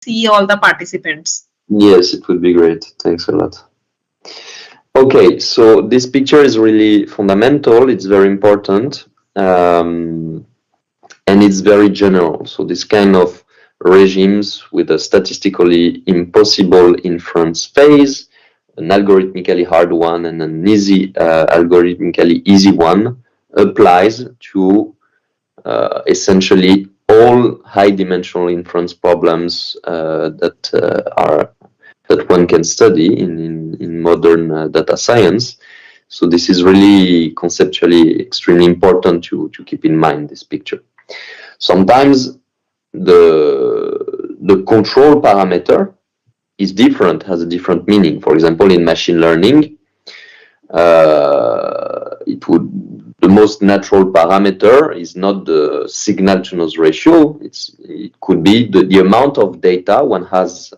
see all the participants. Yes, it would be great. Thanks a lot. Okay, so this picture is really fundamental. It's very important, and it's very general. So this kind of regimes with a statistically impossible inference phase, an algorithmically hard one, and an easy, algorithmically easy one applies to essentially all high-dimensional inference problems that one can study in modern data science. So this is really conceptually extremely important to keep in mind, this picture. Sometimes the control parameter is different, has a different meaning. For example, in machine learning, the most natural parameter is not the signal-to-noise ratio. It could be the amount of data one has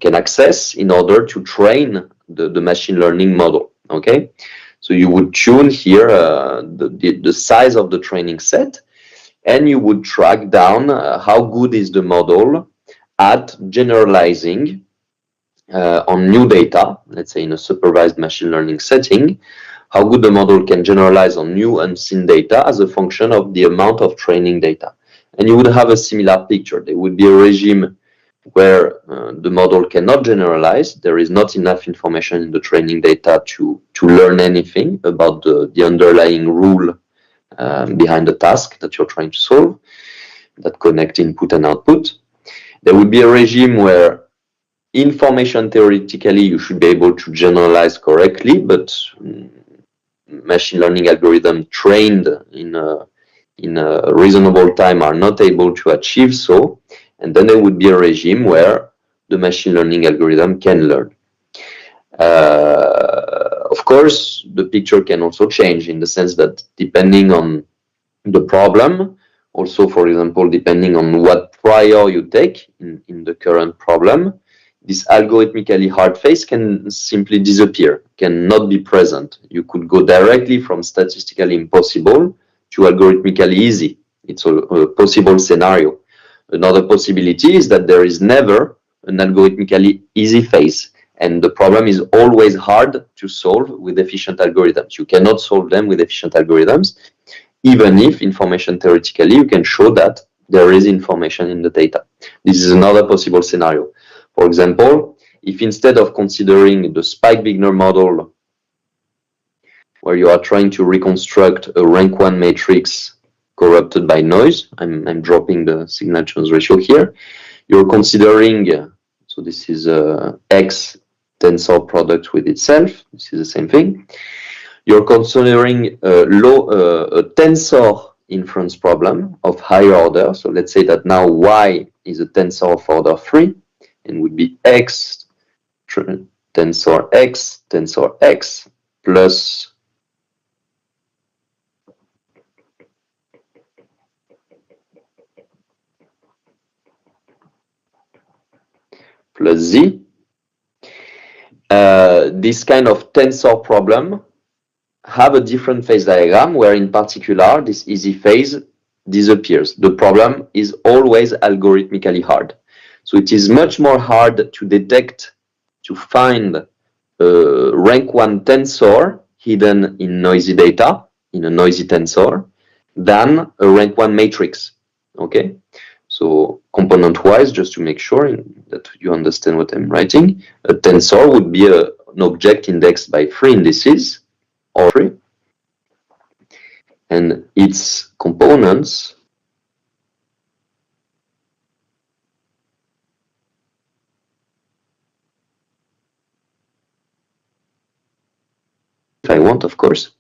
can access in order to train the machine learning model. Okay, so you would tune here the size of the training set, and you would track down how good is the model at generalizing on new data, let's say in a supervised machine learning setting, how good the model can generalize on new unseen data as a function of the amount of training data. And you would have a similar picture. There would be a regime where the model cannot generalize. There is not enough information in the training data to learn anything about the underlying rule behind the task that you're trying to solve, that connect input and output. There would be a regime where information theoretically you should be able to generalize correctly, but machine learning algorithms trained in a reasonable time are not able to achieve so. And then there would be a regime where the machine learning algorithm can learn. Of course, the picture can also change in the sense that depending on the problem, also, for example, depending on what prior you take in the current problem, this algorithmically hard phase can simply disappear, cannot be present. You could go directly from statistically impossible to algorithmically easy. It's a possible scenario. Another possibility is that there is never an algorithmically easy phase, and the problem is always hard to solve with efficient algorithms. You cannot solve them with efficient algorithms, even if information theoretically you can show that there is information in the data. This is another possible scenario. For example, if instead of considering the Wigner model, where you are trying to reconstruct a rank 1 matrix corrupted by noise, I'm dropping the signal-to-noise ratio here, you're considering, so this is X tensor product with itself, this is the same thing. You're considering a tensor inference problem of higher order. So let's say that now Y is a tensor of order 3 and would be X tensor X plus Z. This kind of tensor problem have a different phase diagram where in particular this easy phase disappears. The problem is always algorithmically hard. So it is much more hard to detect, to find a rank 1 tensor hidden in noisy data, in a noisy tensor, than a rank 1 matrix. Okay? So component-wise, just to make sure that you understand what I'm writing, a tensor would be an object indexed by 3 indices, or 3, and its components if I want, of course.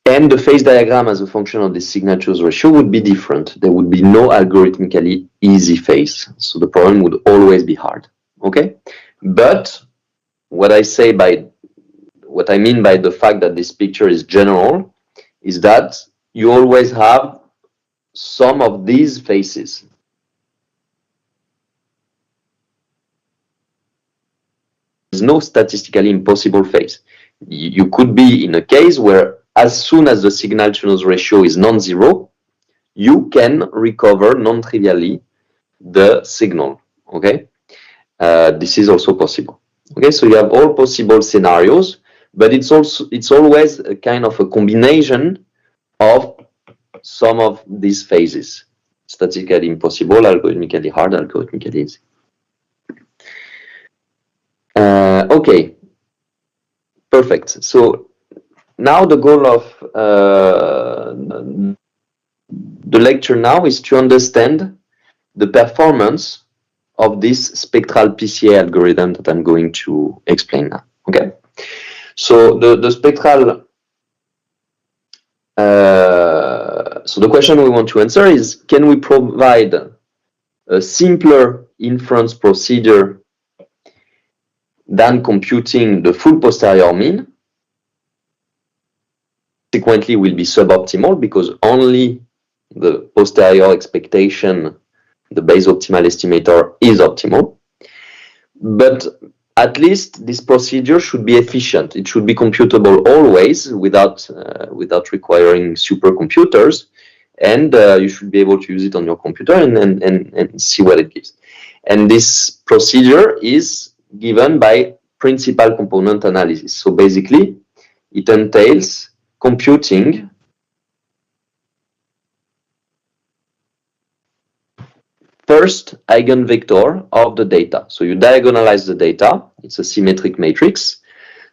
And the phase diagram as a function of the signal-to-noise ratio would be different. There would be no algorithmically easy phase. So the problem would always be hard. Okay? But what I mean by the fact that this picture is general is that you always have some of these phases. There's no statistically impossible phase. You could be in a case where as soon as the signal-to-noise ratio is non-zero, you can recover non-trivially the signal. Okay, this is also possible. Okay, so you have all possible scenarios, but it's always a kind of a combination of some of these phases: statistically impossible, algorithmically hard, algorithmically easy. Okay, perfect. So now the goal of the lecture now is to understand the performance of this spectral PCA algorithm that I'm going to explain now. Okay, so the spectral so the question we want to answer is, can we provide a simpler inference procedure than computing the full posterior mean? Consequently, will be suboptimal because only the posterior expectation, the base optimal estimator, is optimal. But at least this procedure should be efficient. It should be computable always without requiring supercomputers, and you should be able to use it on your computer and see what it gives. And this procedure is given by principal component analysis. So basically, it entails computing first eigenvector of the data. So you diagonalize the data. It's a symmetric matrix.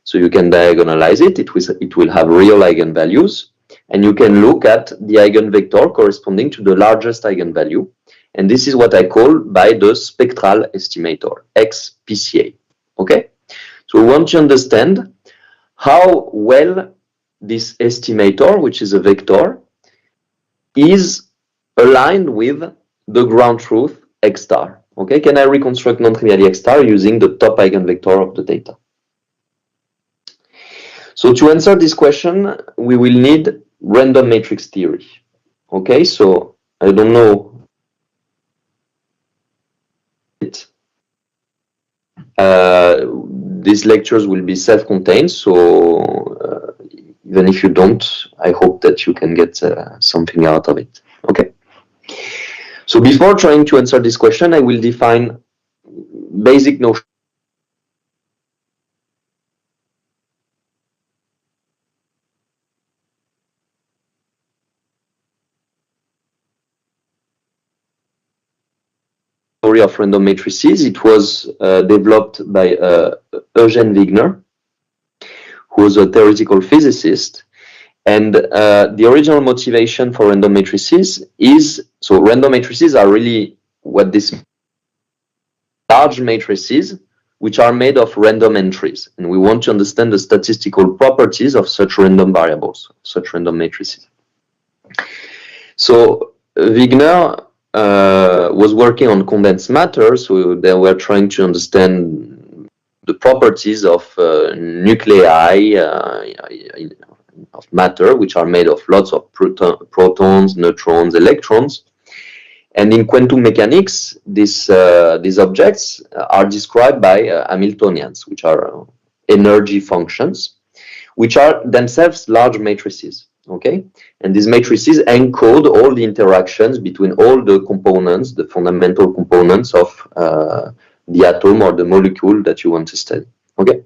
So you can diagonalize it. It will have real eigenvalues. And you can look at the eigenvector corresponding to the largest eigenvalue. And this is what I call by the spectral estimator, XPCA. Okay? So we want to understand how well this estimator, which is a vector, is aligned with the ground truth X star. Okay, can I reconstruct non-trivially X star using the top eigenvector of the data? So to answer this question, we will need random matrix theory. Okay, so I don't know. These lectures will be self-contained, so even if you don't, I hope that you can get something out of it. Okay. So before trying to answer this question, I will define basic notion. Theory of random matrices. It was developed by Wigner, who was a theoretical physicist. And the original motivation for random matrices is, so random matrices are really what this large matrices which are made of random entries. And we want to understand the statistical properties of such random variables, such random matrices. So Wigner was working on condensed matter, so they were trying to understand the properties of nuclei of matter, which are made of lots of protons, neutrons, electrons. And in quantum mechanics, these objects are described by Hamiltonians, which are energy functions, which are themselves large matrices. Okay, and these matrices encode all the interactions between all the components, the fundamental components of the atom or the molecule that you want to study. Okay.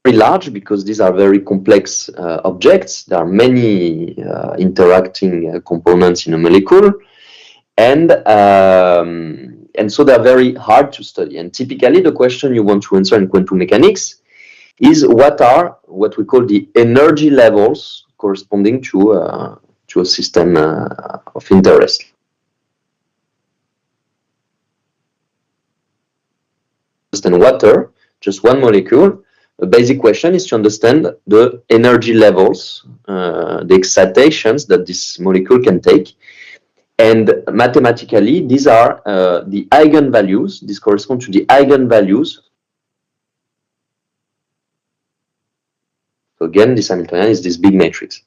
Very large because these are very complex objects. There are many interacting components in a molecule, and so they're very hard to study. And typically, the question you want to answer in quantum mechanics is what are what we call the energy levels corresponding to a system of interest. Understand water, just one molecule. The basic question is to understand the energy levels, the excitations that this molecule can take. And mathematically, these are the eigenvalues. These correspond to the eigenvalues. So again, this Hamiltonian is this big matrix.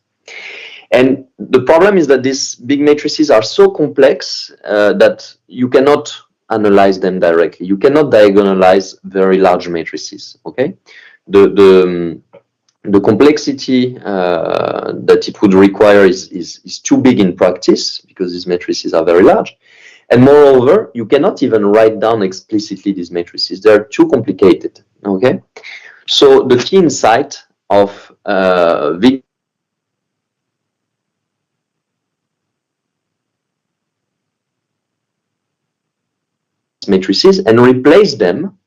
And the problem is that these big matrices are so complex that you cannot analyze them directly. You cannot diagonalize very large matrices, okay? The the complexity that it would require is too big in practice because these matrices are very large. And moreover, you cannot even write down explicitly these matrices. They're too complicated, okay? So the key insight of Wigner matrices and replace them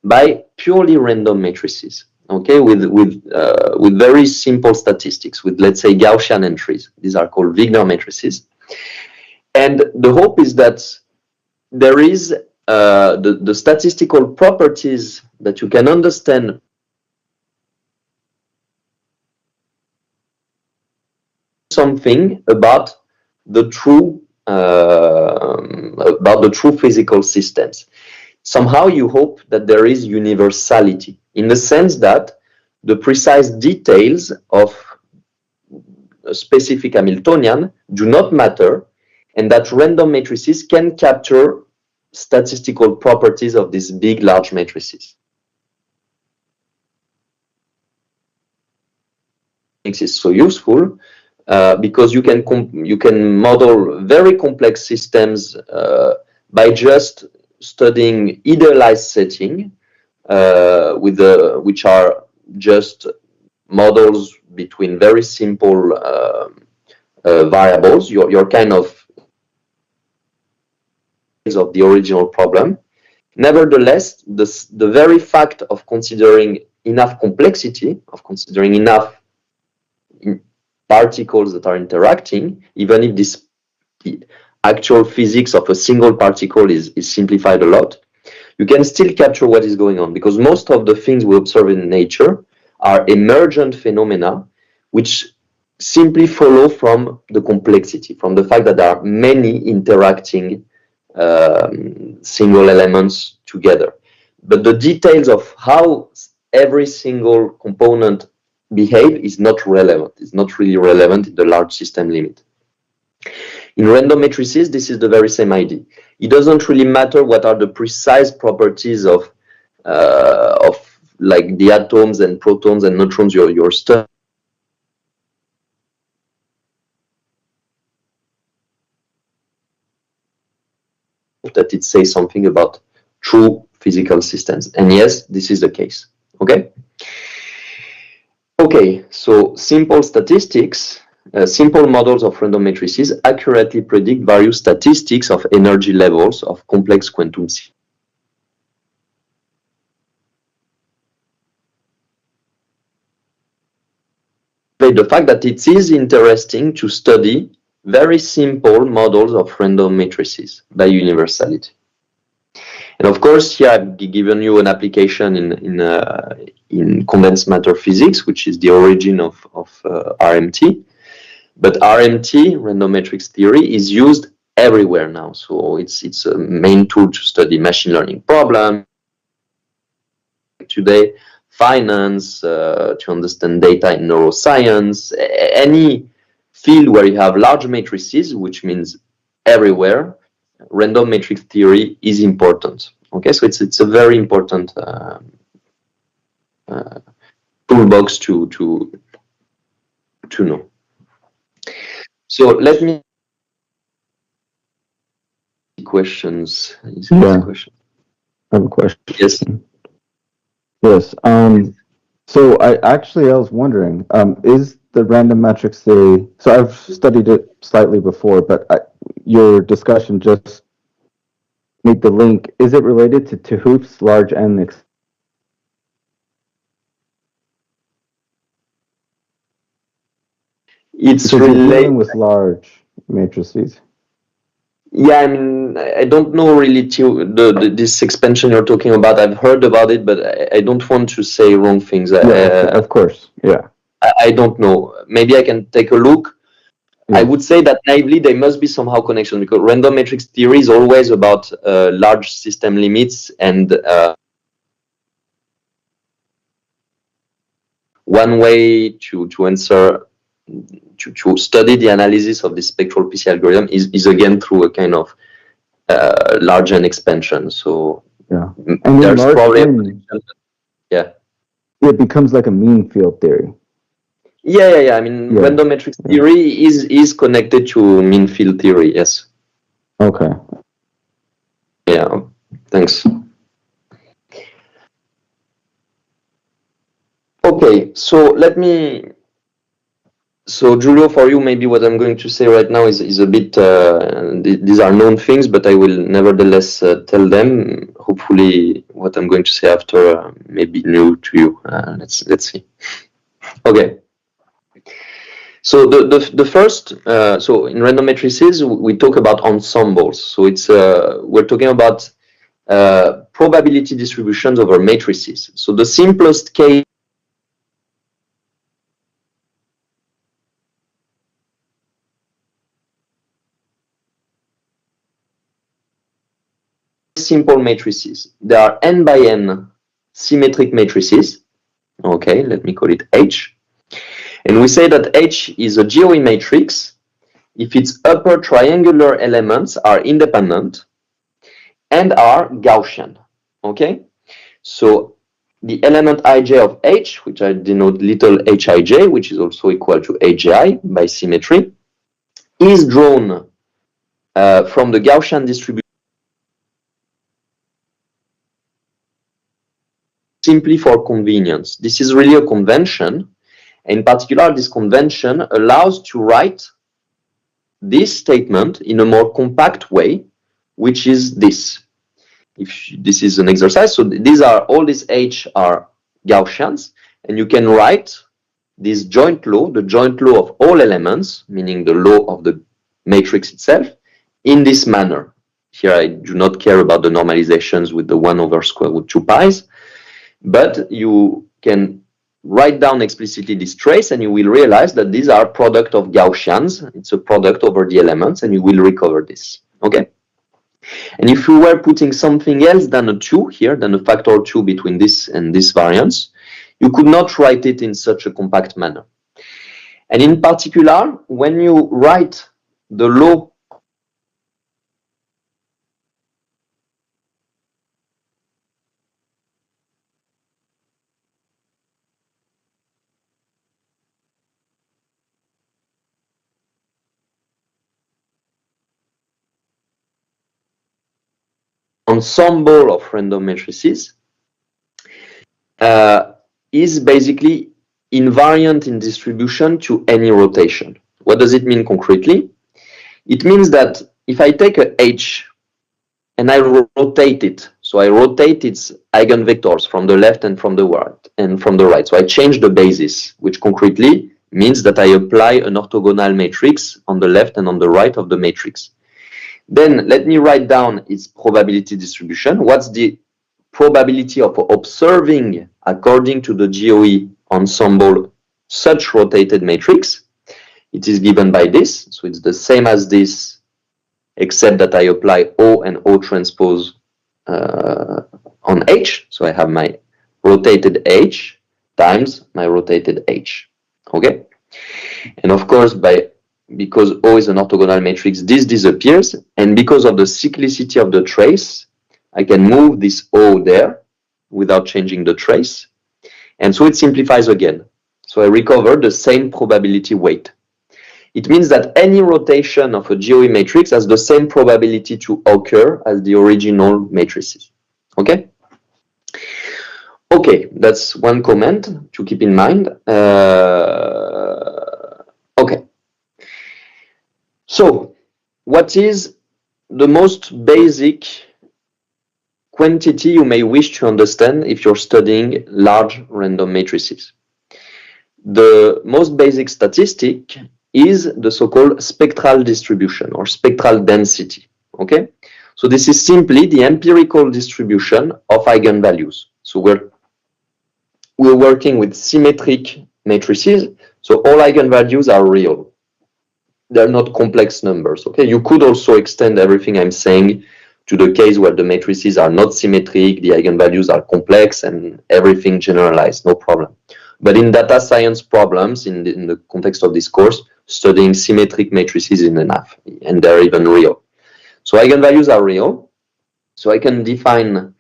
by purely random matrices, okay, with very simple statistics, with, let's say, Gaussian entries. These are called Wigner matrices. And the hope is that there is the statistical properties that you can understand something about the true physical systems. Somehow you hope that there is universality in the sense that the precise details of a specific Hamiltonian do not matter, and that random matrices can capture statistical properties of these big, large matrices. Makes it so useful because you can model very complex systems by just studying idealized setting which are just models between very simple variables. You're kind of the original problem. Nevertheless, the very fact of considering enough complexity, of considering enough particles that are interacting, even if the actual physics of a single particle is simplified a lot, you can still capture what is going on, because most of the things we observe in nature are emergent phenomena which simply follow from the complexity, from the fact that there are many interacting single elements together. But the details of how every single component behave is not relevant. It's not really relevant in the large system limit. In random matrices, this is the very same idea. It doesn't really matter what are the precise properties of like the atoms and protons and neutrons you're studying. That it says something about true physical systems. And yes, this is the case. Okay? Okay, so simple statistics, simple models of random matrices accurately predict various statistics of energy levels of complex quantum systems. The fact that it is interesting to study very simple models of random matrices by universality. And of course, here I've given you an application in condensed matter physics, which is the origin of RMT. But RMT, random matrix theory, is used everywhere now. So it's a main tool to study machine learning problems today, finance, to understand data in neuroscience, any field where you have large matrices, which means everywhere, random matrix theory is important. Okay, so it's a very important toolbox to know. So let me questions. Yeah. Question. I have a question. Yes. Yes. So I was wondering, is the random matrix theory? So I've studied it slightly before, but your discussion just made the link. Is it related to 't Hooft's large N? It's related with large matrices. Yeah, I mean, I don't know really this expansion you're talking about. I've heard about it, but I don't want to say wrong things. Yeah, of course, yeah. I don't know. Maybe I can take a look. Yeah. I would say that naively there must be somehow connection, because random matrix theory is always about large system limits, and one way to answer to study the analysis of the spectral PC algorithm is again through a kind of large N expansion. So yeah, and there's probably it becomes like a mean field theory. Yeah. I mean, Yeah. random matrix theory is connected to mean field theory. Yes. Okay. Yeah. Thanks. Okay. So Giulio, for you, maybe what I'm going to say right now is a bit. These are known things, but I will nevertheless tell them. Hopefully, what I'm going to say after may be new to you. Let's see. Okay. So the first, so in random matrices, we talk about ensembles. So it's we're talking about probability distributions over matrices. So the simplest case simple matrices. There are n by n symmetric matrices. Okay, let me call it H. And we say that H is a GOE matrix if its upper triangular elements are independent and are Gaussian. Okay, so the element ij of H, which I denote little hij, which is also equal to AGI by symmetry, is drawn from the Gaussian distribution simply for convenience. This is really a convention. In particular, this convention allows to write this statement in a more compact way, which is this. If this is an exercise, so all these H are Gaussians, and you can write this joint law, the joint law of all elements, meaning the law of the matrix itself, in this manner. Here I do not care about the normalizations with the 1 over square root 2 pi's, but you can write down explicitly this trace and you will realize that these are product of Gaussians. It's a product over the elements and you will recover this. Okay. And if you were putting something else than a 2 here, than a factor 2 between this and this variance, you could not write it in such a compact manner. And in particular, when you write the law ensemble of random matrices is basically invariant in distribution to any rotation. What does it mean concretely? It means that if I take a H and I rotate it, so I rotate its eigenvectors from the left and from the right, so I change the basis, which concretely means that I apply an orthogonal matrix on the left and on the right of the matrix. Then let me write down its probability distribution. What's the probability of observing, according to the GOE ensemble, such rotated matrix? It is given by this, so it's the same as this, except that I apply O and O transpose on H. So I have my rotated H times my rotated H. Okay? And of course, because O is an orthogonal matrix, this disappears. And because of the cyclicity of the trace, I can move this O there without changing the trace. And so it simplifies again. So I recover the same probability weight. It means that any rotation of a GOE matrix has the same probability to occur as the original matrices. Okay? Okay, that's one comment to keep in mind. Okay. So, what is the most basic quantity you may wish to understand if you're studying large random matrices? The most basic statistic is the so-called spectral distribution or spectral density. Okay, so this is simply the empirical distribution of eigenvalues. So we're working with symmetric matrices, so all eigenvalues are real. They're not complex numbers. Okay, you could also extend everything I'm saying to the case where the matrices are not symmetric, the eigenvalues are complex, and everything generalized, no problem. But in data science problems, in the context of this course, studying symmetric matrices is enough, and they're even real. So eigenvalues are real. So I can define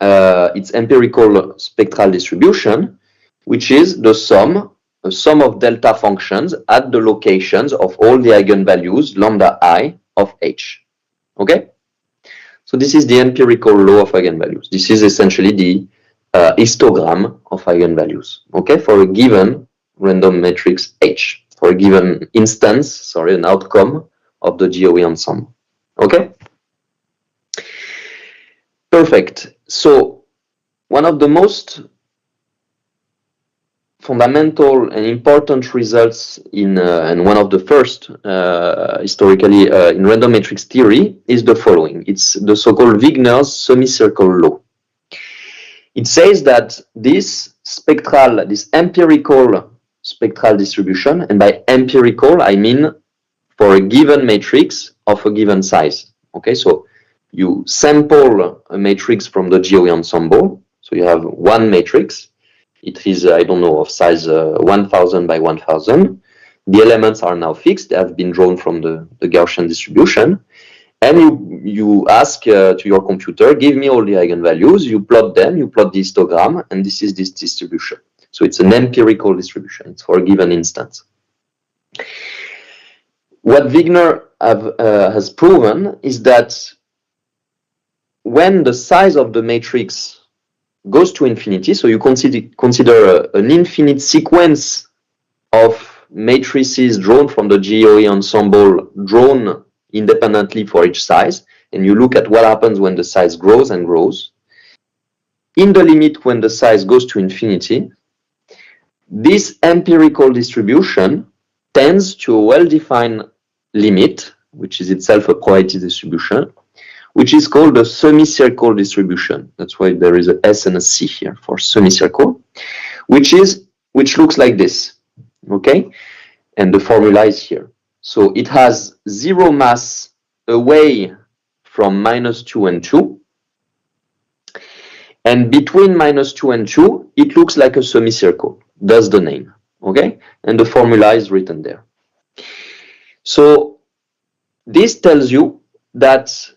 its empirical spectral distribution, which is the sum a sum of delta functions at the locations of all the eigenvalues lambda I of H. Okay? So this is the empirical law of eigenvalues. This is essentially the histogram of eigenvalues, okay, for a given random matrix H, for a given instance, sorry, an outcome of the GOE ensemble, okay? Perfect. So one of the most fundamental and important results in, and one of the first historically in random matrix theory is the following. It's the so-called Wigner's semicircle law. It says that this empirical spectral distribution, and by empirical, I mean for a given matrix of a given size. Okay, so you sample a matrix from the GOE ensemble. So you have one matrix. It is, I don't know, of size 1000 by 1000. The elements are now fixed. They have been drawn from the Gaussian distribution. And you ask to your computer, give me all the eigenvalues, you plot them, you plot the histogram, and this is this distribution. So it's an empirical distribution. It's for a given instance. What Wigner has proven is that when the size of the matrix goes to infinity, so you consider an infinite sequence of matrices drawn from the GOE ensemble, drawn independently for each size, and you look at what happens when the size grows and grows. In the limit when the size goes to infinity, this empirical distribution tends to a well-defined limit, which is itself a probability distribution, which is called the semicircle distribution. That's why there is a S and a C here for semicircle, which looks like this, okay? And the formula is here. So it has zero mass away from -2 and 2. And between -2 and 2, it looks like a semicircle. That's the name, okay? And the formula is written there. So this tells you that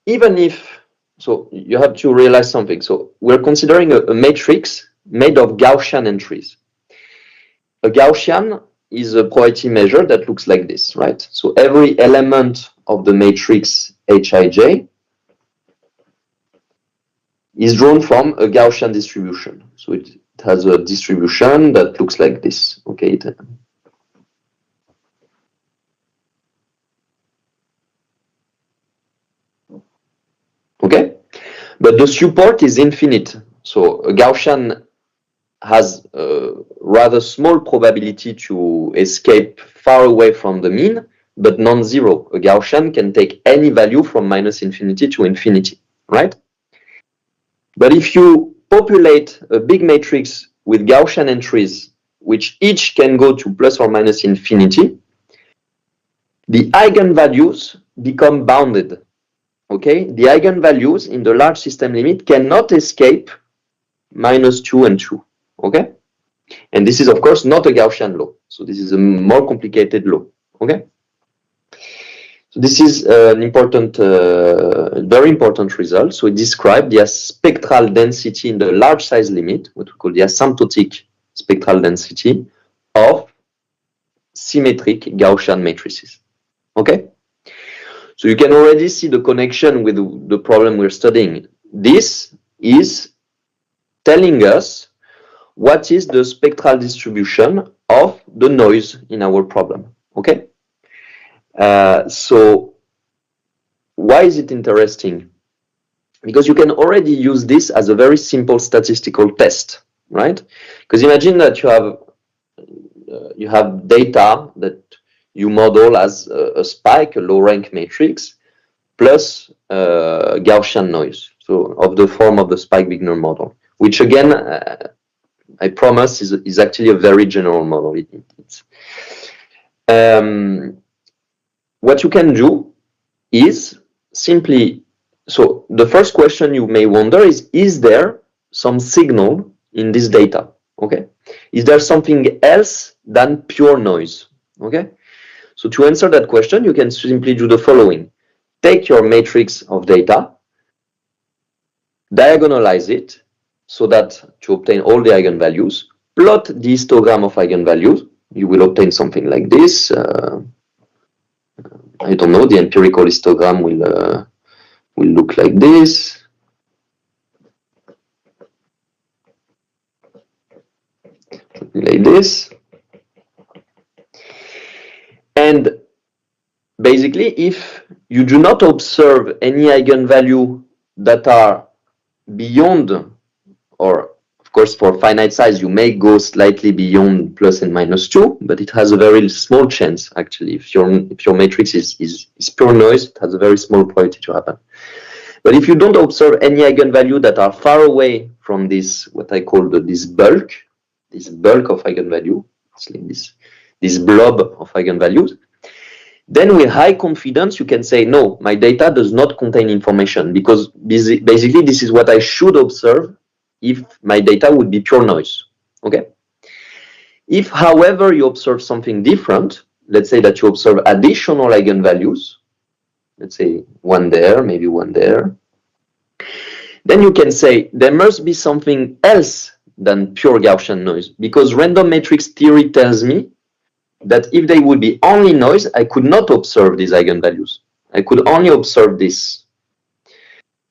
even if, so you have to realize something. So we're considering a matrix made of Gaussian entries. A Gaussian is a probability measure that looks like this, right? So every element of the matrix Hij is drawn from a Gaussian distribution. So it has a distribution that looks like this, okay? Okay? But the support is infinite. So a Gaussian has a rather small probability to escape far away from the mean, but non-zero. A Gaussian can take any value from -infinity to infinity, right? But if you populate a big matrix with Gaussian entries, which each can go to plus or minus infinity, the eigenvalues become bounded, okay? The eigenvalues in the large system limit cannot escape -2 and 2. Okay, and this is of course not a Gaussian law, so this is a more complicated law. Okay, so this is an important, very important result. So it describes the spectral density in the large size limit, what we call the asymptotic spectral density of symmetric Gaussian matrices. Okay, so you can already see the connection with the problem we're studying. This is telling us what is the spectral distribution of the noise in our problem, okay? So why is it interesting? Because you can already use this as a very simple statistical test, right? Because imagine that you have data that you model as a spike, a low rank matrix, plus Gaussian noise, so of the form of the spike-Wigner model, which again, I promise is actually a very general model. What you can do is simply, so the first question you may wonder is there some signal in this data? Okay, is there something else than pure noise? Okay, so to answer that question, you can simply do the following. Take your matrix of data, diagonalize it, so that to obtain all the eigenvalues, plot the histogram of eigenvalues, you will obtain something like this. I don't know, the empirical histogram will look like this. Like this. And basically, if you do not observe any eigenvalue that are beyond, or of course for finite size, you may go slightly beyond plus and minus 2, but it has a very small chance actually. If your matrix is pure noise, it has a very small probability to happen. But if you don't observe any eigenvalue that are far away from this, what I call this bulk of eigenvalue, it's like this blob of eigenvalues, then with high confidence you can say, no, my data does not contain information, because basically this is what I should observe if my data would be pure noise. Okay. If, however, you observe something different, let's say that you observe additional eigenvalues, let's say one there, maybe one there, then you can say there must be something else than pure Gaussian noise, because random matrix theory tells me that if they would be only noise, I could not observe these eigenvalues. I could only observe this.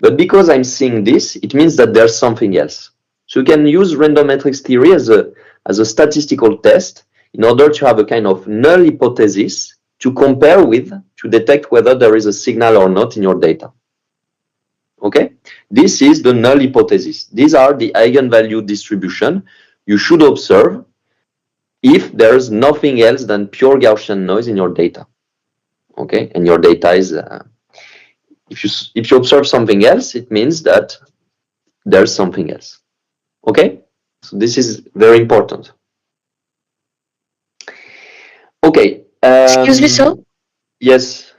But because I'm seeing this, it means that there's something else. So you can use random matrix theory as a statistical test in order to have a kind of null hypothesis to compare with, to detect whether there is a signal or not in your data. Okay? This is the null hypothesis. These are the eigenvalue distribution you should observe if there's nothing else than pure Gaussian noise in your data. Okay? And your data is, if you observe something else, it means that there's something else. Okay? So this is very important. Okay. Excuse me, sir. Yes.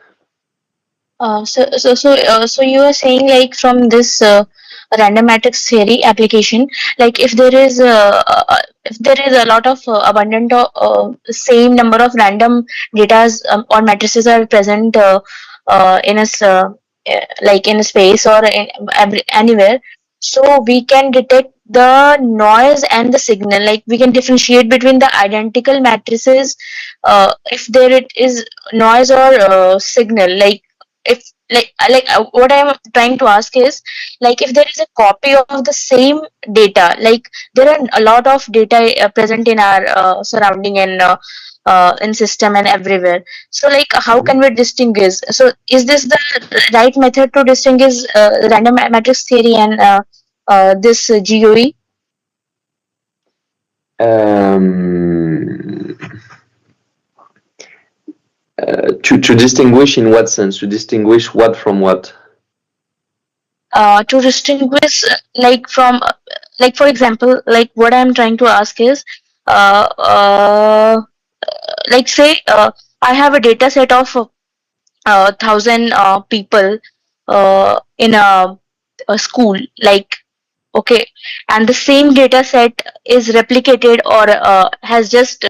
So you are saying, like, from this random matrix theory application, like if there is a lot of abundant same number of random datas or matrices are present in like in a space or anywhere, so we can detect the noise and the signal. Like we can differentiate between the identical matrices if there it is noise or signal. Like if what I'm trying to ask is, like, if there is a copy of the same data, like there are a lot of data present in our surrounding and in system and everywhere, so like how can we distinguish? So is this the right method to distinguish random matrix theory and this GOE? To distinguish in what sense? To distinguish what from what? To distinguish, like from like for example, like what I'm trying to ask is, uh, uh, like say I have a data set of 1,000 people in a school, like, okay, and the same data set is replicated or has just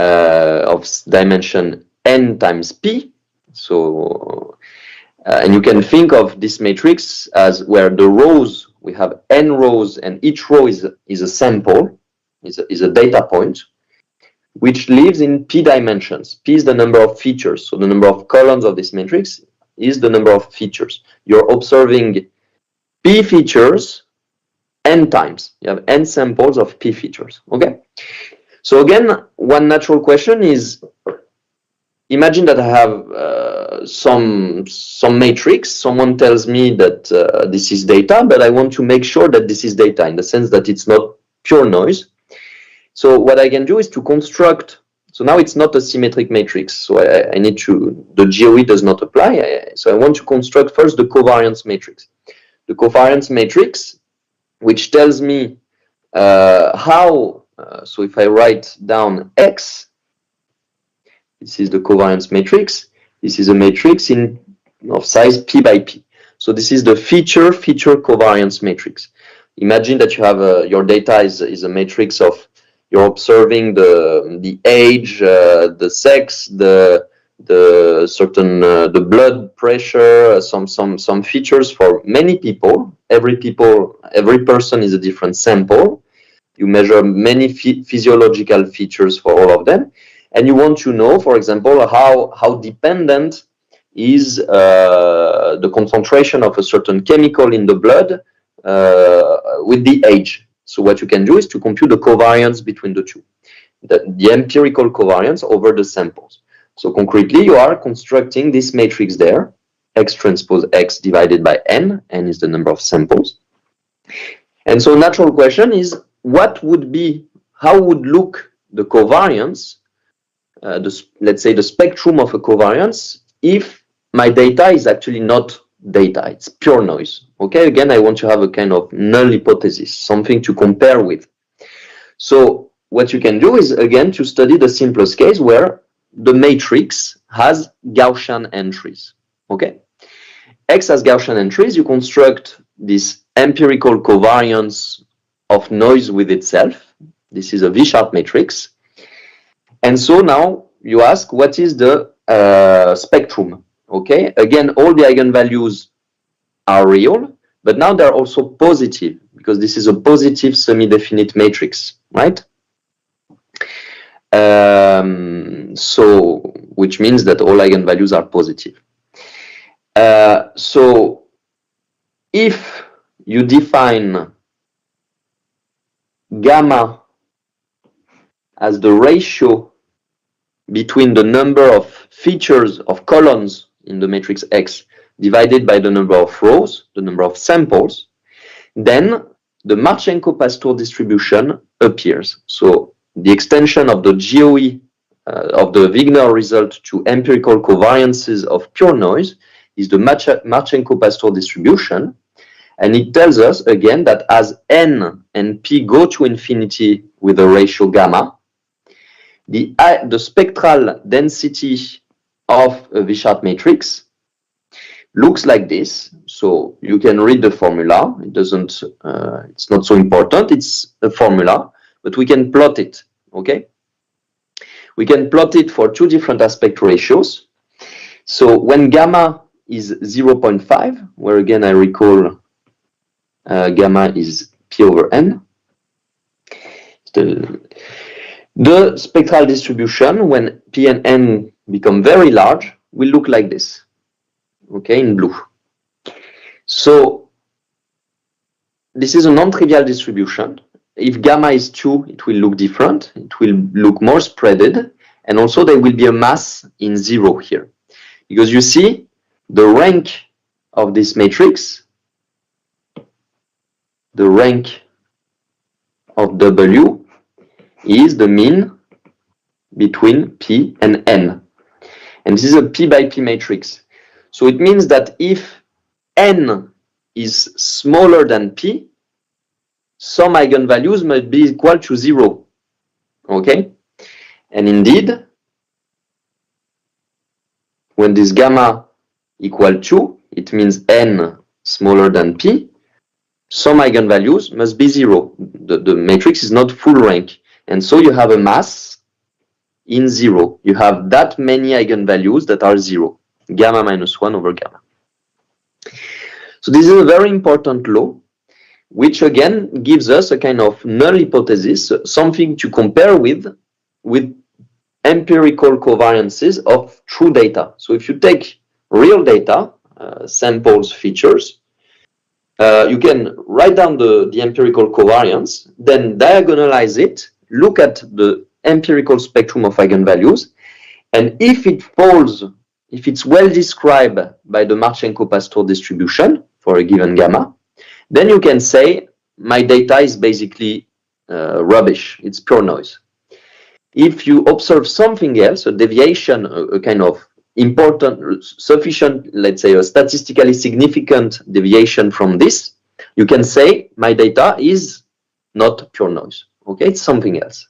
of dimension n times p. So, and you can think of this matrix as where the rows, we have n rows, and each row is a sample, is a data point, which lives in p dimensions. P is the number of features. So the number of columns of this matrix is the number of features. You're observing p features n times. You have n samples of p features. Okay. So again, one natural question is, imagine that I have some matrix. Someone tells me that this is data, but I want to make sure that this is data in the sense that it's not pure noise. So what I can do is to construct. So now it's not a symmetric matrix. So I need to, the GOE does not apply. So I want to construct first the covariance matrix. The covariance matrix, which tells me how, so if I write down X, this is the covariance matrix. This is a matrix of size P by P. So this is the feature covariance matrix. Imagine that you have your data is a matrix of, you're observing the age, the sex, the blood pressure, some features for many people. Every person is a different sample. You measure many physiological features for all of them, and you want to know, for example, how dependent is the concentration of a certain chemical in the blood with the age. So what you can do is to compute the covariance between the two, the empirical covariance over the samples. So concretely, you are constructing this matrix there, X transpose X divided by N. N is the number of samples. And so natural question is, what would be, how would look the covariance, let's say the spectrum of a covariance, if my data is actually not data, it's pure noise. Okay, again, I want to have a kind of null hypothesis, something to compare with. So what you can do is, again, to study the simplest case where the matrix has Gaussian entries. Okay, X has Gaussian entries. You construct this empirical covariance of noise with itself. This is a V-sharp matrix. And so now you ask, what is the spectrum? Okay, again, all the eigenvalues are real, but now they're also positive because this is a positive semi-definite matrix, right? So, which means that all eigenvalues are positive. So, if you define gamma as the ratio between the number of features of columns in the matrix X divided by the number of rows, the number of samples, then the Marchenko-Pastur distribution appears. So the extension of the GOE of the Wigner result to empirical covariances of pure noise is the Marchenko-Pastur distribution. And it tells us again that as N and P go to infinity with a ratio gamma, the spectral density of a V-sharp matrix looks like this. So you can read the formula. It doesn't, it's not so important. It's a formula, but we can plot it. Okay. We can plot it for two different aspect ratios. So when gamma is 0.5, where again I recall gamma is P over N. The spectral distribution, when P and N become very large, will look like this, okay, in blue. So this is a non-trivial distribution. If gamma is 2, it will look different. It will look more spreaded, and also there will be a mass in 0 here. Because you see, the rank of this matrix, the rank of W is the mean between P and N. And this is a P by P matrix. So it means that if N is smaller than P, some eigenvalues must be equal to 0. Okay? And indeed, when this gamma equal 2, it means N smaller than P, some eigenvalues must be 0. The matrix is not full rank. And so you have a mass in 0. You have that many eigenvalues that are 0, gamma minus 1 over gamma. So this is a very important law, which again gives us a kind of null hypothesis, something to compare with empirical covariances of true data. So if you take real data, samples, features, you can write down the empirical covariance, then diagonalize it, look at the empirical spectrum of eigenvalues, and if it falls, if it's well described by the Marchenko-Pastor distribution for a given gamma, then you can say my data is basically rubbish, it's pure noise. If you observe something else, a deviation, a kind of important, sufficient, let's say a statistically significant deviation from this, you can say my data is not pure noise. Okay, it's something else.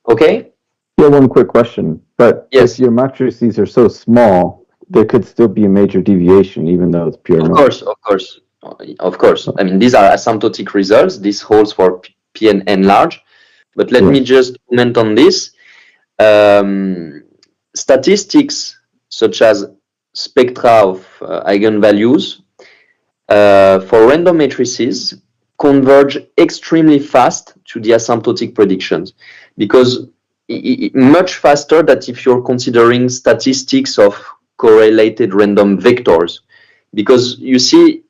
Okay? Yeah, one quick question. But yes, if your matrices are so small, there could still be a major deviation, even though it's pure noise. Of course. I mean, these are asymptotic results. This holds for P and N large. But let me just comment on this. Statistics such as spectra of eigenvalues for random matrices converge extremely fast to the asymptotic predictions, because much faster than if you're considering statistics of correlated random vectors. Because you see,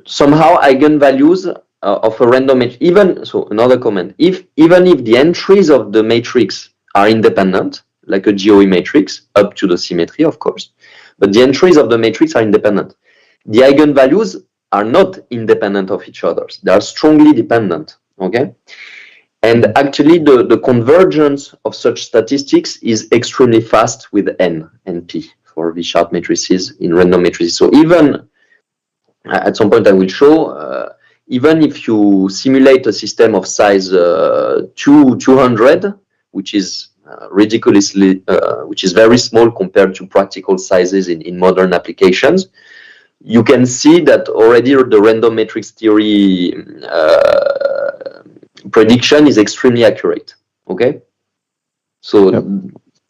somehow eigenvalues of a random matrix, another comment, even if the entries of the matrix are independent, like a GOE matrix, up to the symmetry, of course, but the entries of the matrix are independent. The eigenvalues are not independent of each other. They are strongly dependent, okay? And actually, the convergence of such statistics is extremely fast with N and P for V-sharp matrices in random matrices. So even, at some point I will show, even if you simulate a system of size 200, which is ridiculously, which is very small compared to practical sizes in modern applications, you can see that already the random matrix theory prediction is extremely accurate. Okay, so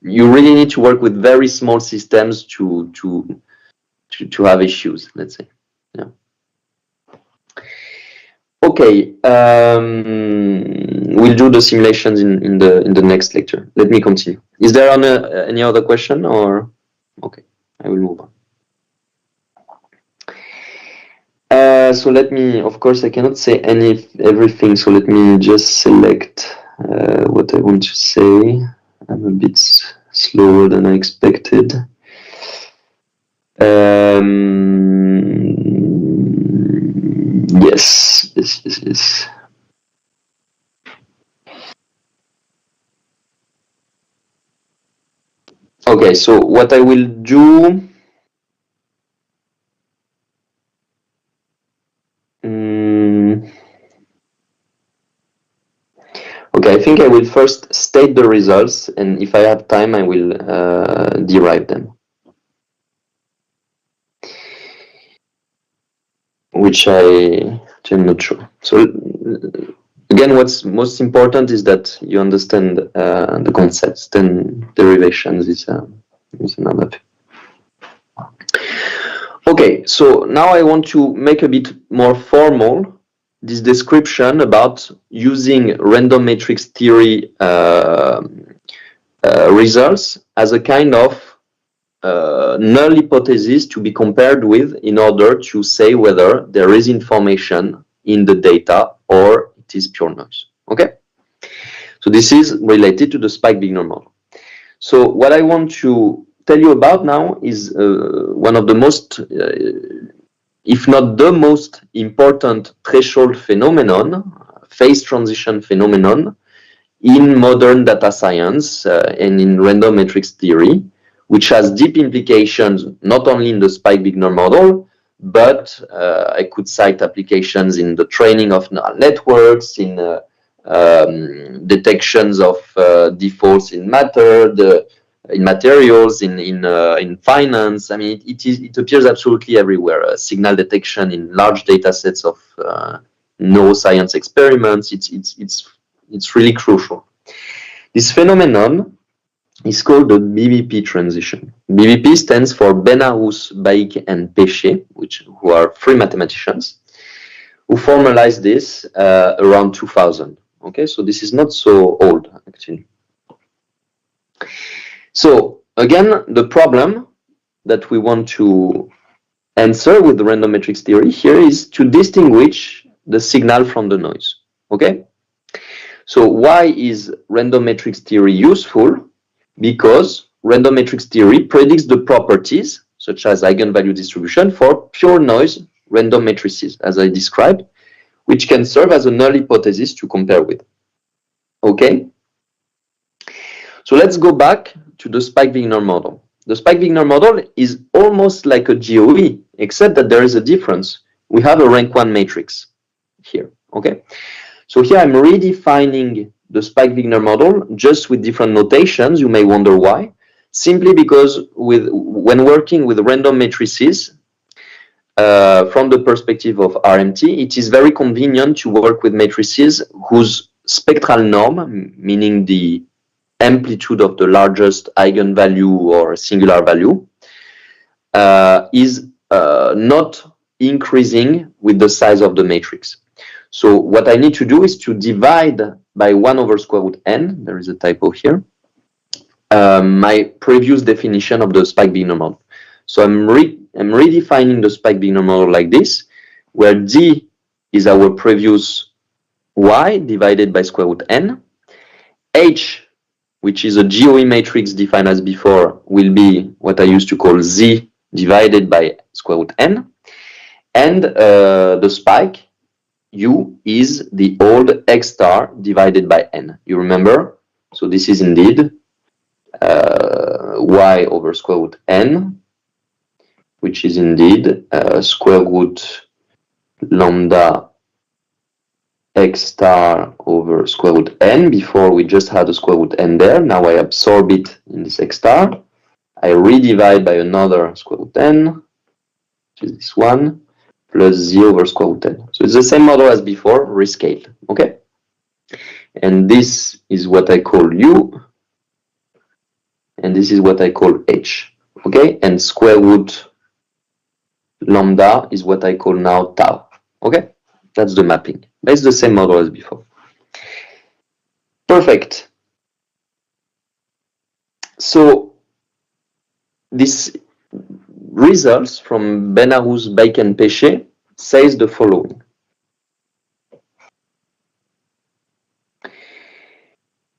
you really need to work with very small systems to have issues. Let's say, yeah. Okay, we'll do the simulations in the next lecture. Let me continue. Is there any other question, or okay? I will move on. So let me, of course, I cannot say everything, so let me just select what I want to say. I'm a bit slower than I expected. Yes. Okay, so what I will do, okay, I think I will first state the results, and if I have time, I will derive them. Which I'm not sure. So again, what's most important is that you understand the concepts. Then derivations is another thing. Okay, so now I want to make a bit more formal this description about using random matrix theory results as a kind of null hypothesis to be compared with in order to say whether there is information in the data or it is pure noise. Okay, so this is related to the Spike-Wigner model. So what I want to tell you about now is one of the most, if not the most important threshold phenomenon, phase transition phenomenon in modern data science and in random matrix theory, which has deep implications not only in the Spike-Wigner model, but I could cite applications in the training of neural networks, in detections of defaults in matter, in materials, in finance. I mean, it appears absolutely everywhere. Signal detection in large data sets of neuroscience experiments. It's really crucial. This phenomenon is called the BBP transition. BBP stands for Benarous, Baik, and Péché, who are three mathematicians who formalized this around 2000. Okay, so this is not so old, actually. So again, the problem that we want to answer with the random matrix theory here is to distinguish the signal from the noise. Okay, so why is random matrix theory useful? Because random matrix theory predicts the properties, such as eigenvalue distribution, for pure noise random matrices, as I described, which can serve as a null hypothesis to compare with. Okay, so let's go back to the Spike-Wigner model. The Spike-Wigner model is almost like a GOE, except that there is a difference. We have a rank 1 matrix here. Okay, so here I'm redefining the Spike-Wigner model just with different notations. You may wonder why. Simply because when working with random matrices, from the perspective of RMT, it is very convenient to work with matrices whose spectral norm, meaning the amplitude of the largest eigenvalue or singular value, is not increasing with the size of the matrix. So what I need to do is to divide by 1 over square root n, there is a typo here, my previous definition of the Spike-Wigner model. So I'm redefining the Spike-Wigner model like this, where D is our previous y divided by square root n. H, which is a GOE matrix defined as before, will be what I used to call Z divided by square root n. And the spike, U, is the old X star divided by n. You remember? So this is indeed y over square root n, which is indeed square root lambda X star over square root n. Before we just had a square root n there. Now I absorb it in this X star. I redivide by another square root n, which is this one, plus z over square root n. So it's the same model as before, rescaled. Okay? And this is what I call U, and this is what I call H. Okay? And square root lambda is what I call now tau. Okay? That's the mapping. But it's the same model as before. Perfect. So this results from Benarous, Baik, and Péché says the following.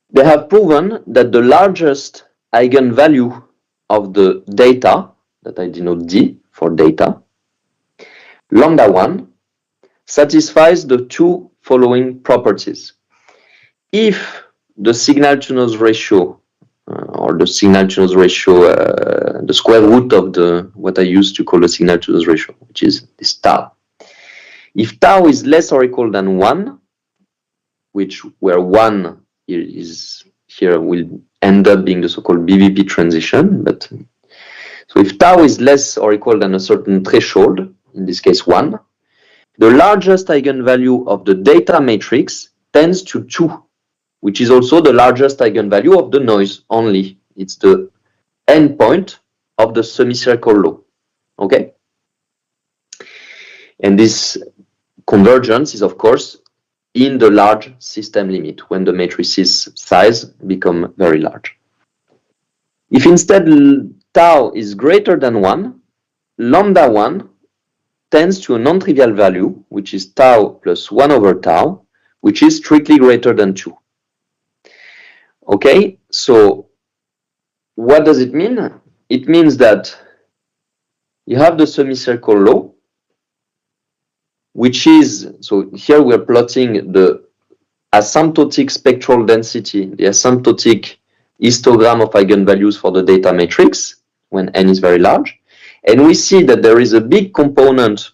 They have proven that the largest eigenvalue of the data, that I denote D for data, lambda 1, satisfies the two following properties. If the signal-to-noise ratio, or the signal-to-noise ratio, the square root of the what I used to call the signal-to-noise ratio, which is this tau. If tau is less or equal than 1, where 1 is here will end up being the so-called BBP transition, but so if tau is less or equal than a certain threshold, in this case 1, the largest eigenvalue of the data matrix tends to 2, which is also the largest eigenvalue of the noise only. It's the endpoint of the semicircle law. Okay? And this convergence is, of course, in the large system limit, when the matrices size become very large. If instead tau is greater than 1, lambda 1 tends to a non-trivial value, which is tau plus 1 over tau, which is strictly greater than 2. Okay, so what does it mean? It means that you have the semicircle law, which is, so here we're plotting the asymptotic spectral density, the asymptotic histogram of eigenvalues for the data matrix when n is very large. And we see that there is a big component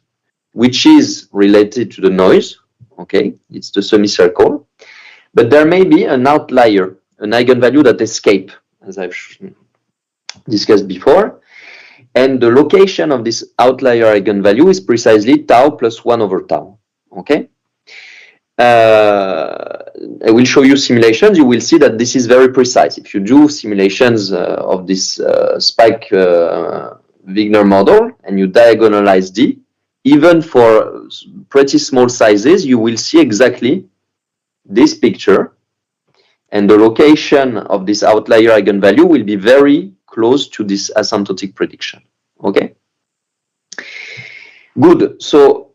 which is related to the noise. Okay, it's the semicircle. But there may be an outlier, an eigenvalue that escape, as I've discussed before. And the location of this outlier eigenvalue is precisely tau plus 1 over tau. Okay? I will show you simulations. You will see that this is very precise. If you do simulations of this spike Wigner model and you diagonalize D, even for pretty small sizes, you will see exactly this picture, and the location of this outlier eigenvalue will be very close to this asymptotic prediction. Okay? Good. So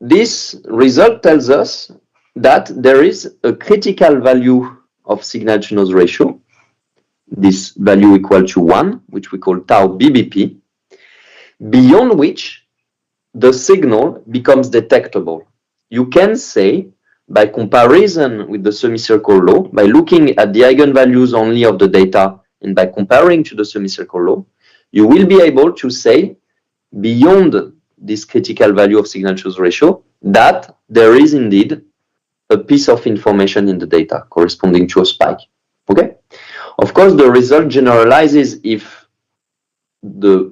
this result tells us that there is a critical value of signal-to-noise ratio, this value equal to 1, which we call tau BBP, beyond which the signal becomes detectable. You can say, by comparison with the semicircle law, by looking at the eigenvalues only of the data and by comparing to the semicircle law, you will be able to say, beyond this critical value of signal-to-noise ratio, that there is indeed a piece of information in the data corresponding to a spike. Okay? Of course, the result generalizes if the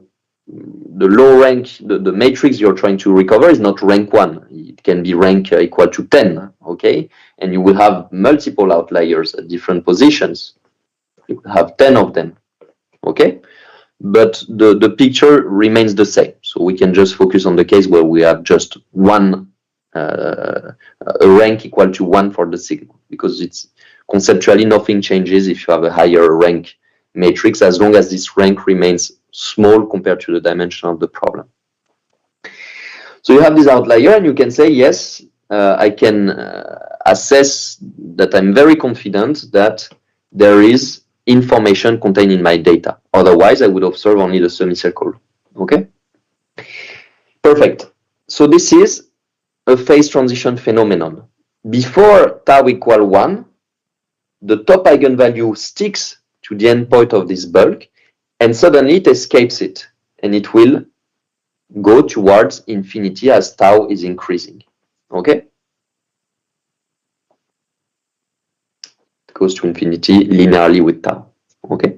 low rank, the matrix you're trying to recover is not rank 1. It can be rank equal to 10, okay? And you will have multiple outliers at different positions. You will have 10 of them, okay? But the picture remains the same. So we can just focus on the case where we have just one, a rank equal to 1 for the signal, because it's conceptually nothing changes if you have a higher rank matrix, as long as this rank remains small compared to the dimension of the problem. So you have this outlier and you can say, yes, I can assess that I'm very confident that there is information contained in my data. Otherwise, I would observe only the semicircle. Okay? Perfect. So this is a phase transition phenomenon. Before tau equal 1, the top eigenvalue sticks to the endpoint of this bulk, and suddenly it escapes it, and it will go towards infinity as tau is increasing. Okay? It goes to infinity linearly with tau. Okay?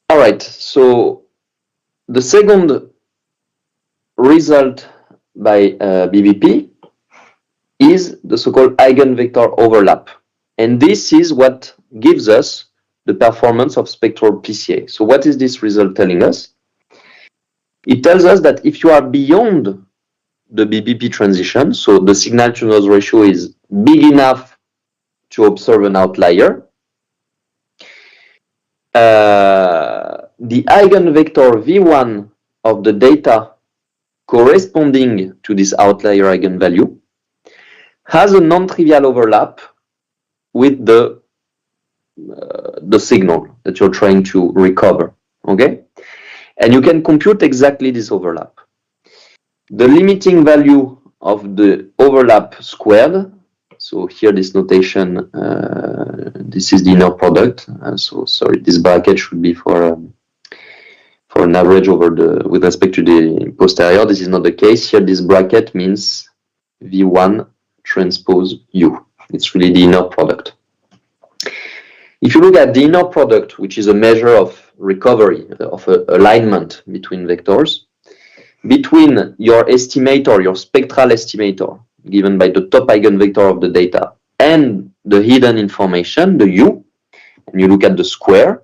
All right, so the second result by BBP is the so-called eigenvector overlap. And this is what gives us the performance of spectral PCA. So what is this result telling us? It tells us that if you are beyond the BBP transition, so the signal-to-noise ratio is big enough to observe an outlier, the eigenvector V1 of the data corresponding to this outlier eigenvalue has a non-trivial overlap with the signal that you're trying to recover, okay? And you can compute exactly this overlap. The limiting value of the overlap squared, so here this notation, this is the inner product, so sorry, this bracket should be for an average over the, with respect to the posterior. This is not the case. Here this bracket means V1 transpose U. It's really the inner product. If you look at the inner product, which is a measure of recovery, of alignment between vectors, between your estimator, your spectral estimator, given by the top eigenvector of the data, and the hidden information, the U, and you look at the square,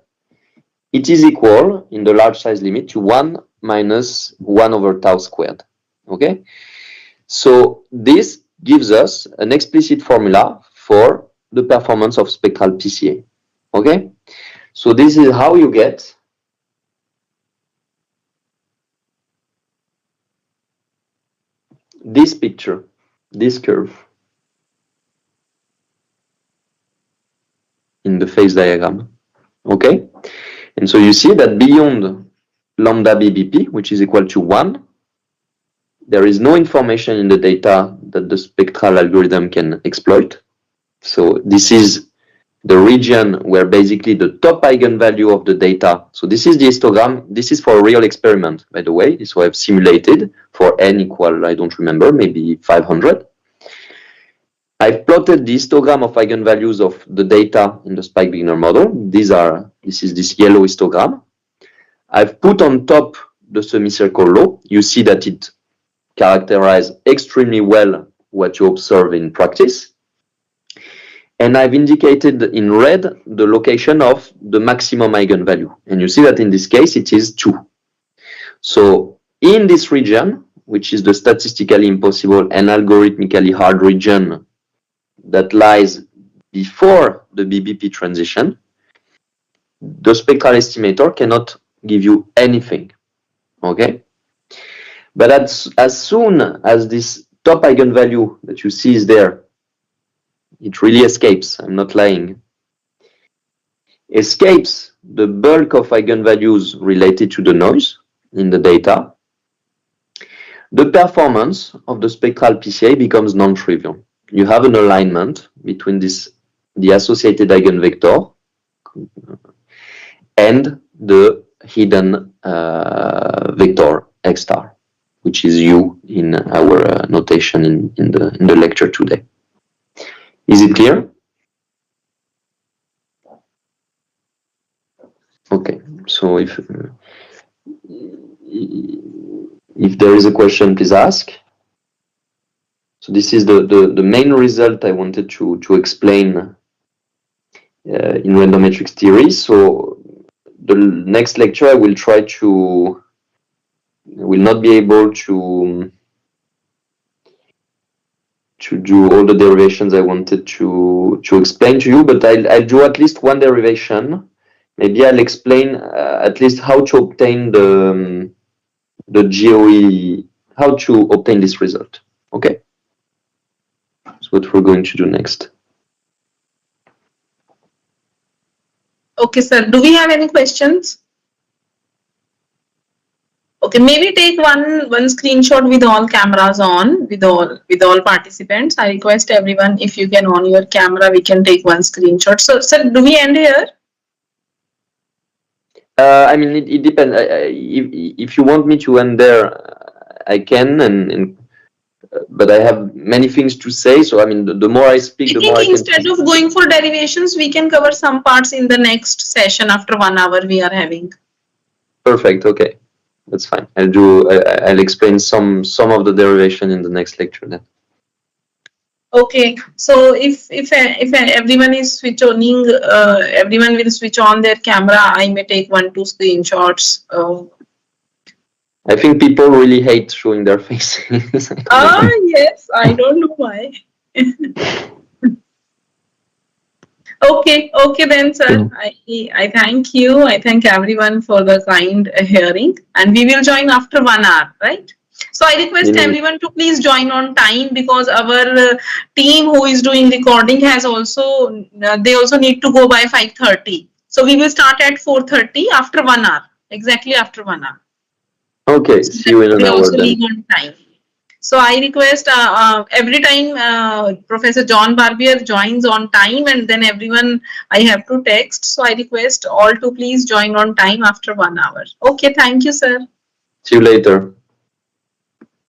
it is equal, in the large size limit, to 1 minus 1 over tau squared. Okay? So this gives us an explicit formula for the performance of spectral PCA. Okay? So this is how you get this picture, this curve in the phase diagram. Okay? And so you see that beyond lambda BBP, which is equal to 1, there is no information in the data that the spectral algorithm can exploit. So this is the region where basically the top eigenvalue of the data, so this is the histogram, this is for a real experiment, by the way, so I've simulated for n equal, I don't remember, maybe 500. I've plotted the histogram of eigenvalues of the data in the spike Wigner model. This is this yellow histogram. I've put on top the semicircle law. You see that it characterizes extremely well what you observe in practice. And I've indicated in red the location of the maximum eigenvalue. And you see that in this case, it is 2. So in this region, which is the statistically impossible and algorithmically hard region that lies before the BBP transition, the spectral estimator cannot give you anything, okay? But as soon as this top eigenvalue that you see is there, it really escapes, I'm not lying, escapes the bulk of eigenvalues related to the noise in the data, the performance of the spectral PCA becomes non-trivial. You have an alignment between the associated eigenvector and the hidden vector x star, which is u in our notation in the lecture today. Is it clear? Okay, so if there is a question, please ask. So this is the main result I wanted to explain in random matrix theory. So the next lecture I will try to, I will not be able to do all the derivations I wanted to explain to you, but I'll do at least one derivation. Maybe I'll explain at least how to obtain the GOE, how to obtain this result. Okay, that's what we're going to do next. Okay, sir. Do we have any questions? Okay, maybe take one screenshot with all cameras on, with all participants. I request everyone, if you can on your camera, we can take one screenshot. So, sir, do we end here? I mean, it depends. If you want me to end there, I can, but I have many things to say. So, I mean, the more I speak, the more I can. Instead of going for derivations, we can cover some parts in the next session after 1 hour we are having. Perfect. Okay, that's fine. I'll explain some of the derivation in the next lecture then. Okay, so if everyone is switching, everyone will switch on their camera. I may take 1-2 screenshots. I think people really hate showing their faces. Yes, I don't know why. Okay then, sir. I thank you. I thank everyone for the kind hearing, and we will join after 1 hour, right? So I request everyone to please join on time, because our team who is doing recording has also, they also need to go by 5:30. So we will start at 4:30 after 1 hour, exactly after 1 hour. Okay, see you in an hour also then. leave on time. So I request every time Professor John Barbier joins on time, and then everyone I have to text. So I request all to please join on time after 1 hour. Okay, thank you, sir. See you later.